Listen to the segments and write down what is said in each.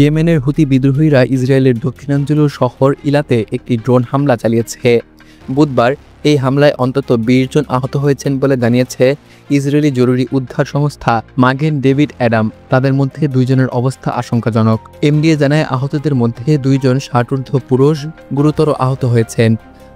ইয়েমেনের হুতি বিদ্রোহীরা ইসরায়েলের দক্ষিণাঞ্চলীয় শহর ইলাতে একটি ড্রোন হামলা চালিয়েছে। বুধবার এই হামলায় অন্তত 20 জন আহত হয়েছেন বলে জানিয়েছে ইসরায়েলি জরুরি উদ্ধার সংস্থা মাগেন ডেভিড অ্যাডাম। তাদের মধ্যে 2 জনের অবস্থা আশঙ্কাজনক। এমডিএ জানায় আহতদের মধ্যে 2 জন 60 পুরুষ গুরুতর আহত হয়েছেন,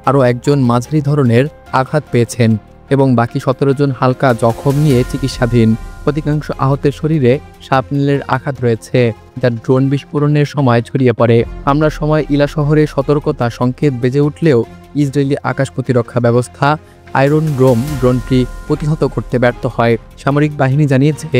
আরও একজন মাঝারি ধরনের আঘাত পেয়েছেন এবং বাকি 17 জন হালকা জখম নিয়ে চিকিৎসাধীন। অধিকাংশ আহতের শরীরে শাপনেলের আঘাত রয়েছে, যা ড্রোন বিস্ফোরণের সময় ছড়িয়ে পড়ে। হামলার সময় ইলা শহরে সতর্কতা সংকেত বেজে উঠলেও ইসরায়েলি আকাশ প্রতিরক্ষা ব্যবস্থা আয়রন ডোম ড্রোনটি প্রতিহত করতে ব্যর্থ হয়। সামরিক বাহিনী জানিয়েছে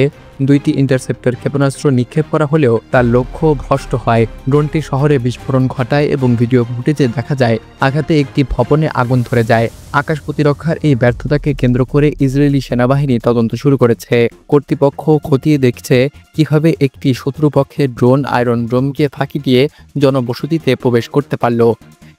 2টি ইন্টারসেপ্টর ক্ষেপণাস্ত্র নিক্ষেপ করা হলেও তার লক্ষ্য ভ্রষ্ট হয়। ড্রোনটি শহরে বিস্ফোরণ ঘটায় এবং ভিডিও ফুটেজে দেখা যায় আঘাতে একটি ভবনে আগুন ধরে যায়। আকাশ প্রতিরক্ষার এই ব্যর্থতাকে কেন্দ্র করে ইসরায়েলি সেনাবাহিনী তদন্ত শুরু করেছে। কর্তৃপক্ষ খতিয়ে দেখছে কিভাবে একটি শত্রুপক্ষের ড্রোন আয়রন ডোমকে ফাঁকি দিয়ে জনবসতিতে প্রবেশ করতে পারল।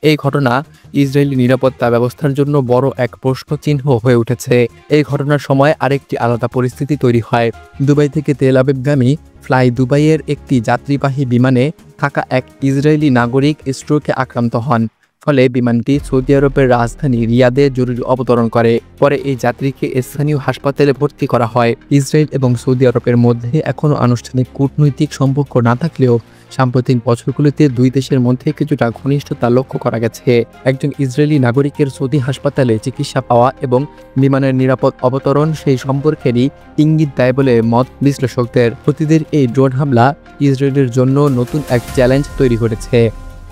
এই ঘটনা ইসরায়েলি নিরাপত্তা ব্যবস্থার জন্য বড় এক প্রশ্নচিহ্ন হয়ে উঠেছে। এই ঘটনার সময় আরেকটি আলাদা পরিস্থিতি তৈরি হয়। দুবাই থেকে তেল আবিবগামী ফ্লাই দুবাইয়ের একটি যাত্রীবাহী বিমানে থাকা এক ইসরায়েলি নাগরিক স্ট্রোকে আক্রান্ত হন। ফলে বিমানটি সৌদি আরবের রাজধানী রিয়াদে জরুরি অবতরণ করে। পরে এই যাত্রীকে স্থানীয় হাসপাতালে ভর্তি করা হয়। ইসরায়েল এবং সৌদি আরবের মধ্যে এখনও আনুষ্ঠানিক কূটনৈতিক সম্পর্ক না থাকলেও সাম্প্রতিক বছরগুলোতে 2 দেশের মধ্যে কিছুটা ঘনিষ্ঠতা লক্ষ্য করা গেছে। একজন ইসরায়েলি নাগরিকের সৌদি হাসপাতালে চিকিৎসা পাওয়া এবং বিমানের নিরাপদ অবতরণ সেই সম্পর্কেরই ইঙ্গিত দেয় বলে মত বিশ্লেষকদের। হুতিদের এই ড্রোন হামলা ইসরায়েলের জন্য নতুন এক চ্যালেঞ্জ তৈরি করেছে।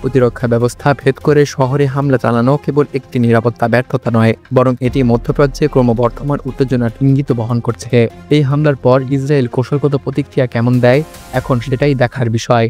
প্রতিরক্ষা ব্যবস্থা ভেদ করে শহরে হামলা চালানো কেবল একটি নিরাপত্তা ব্যর্থতা নয়, বরং এটি মধ্যপ্রাচ্যে ক্রমবর্ধমান উত্তেজনার ইঙ্গিত বহন করছে। এই হামলার পর ইসরায়েল কৌশলগত প্রতিক্রিয়া কেমন দেয়, এখন সেটাই দেখার বিষয়।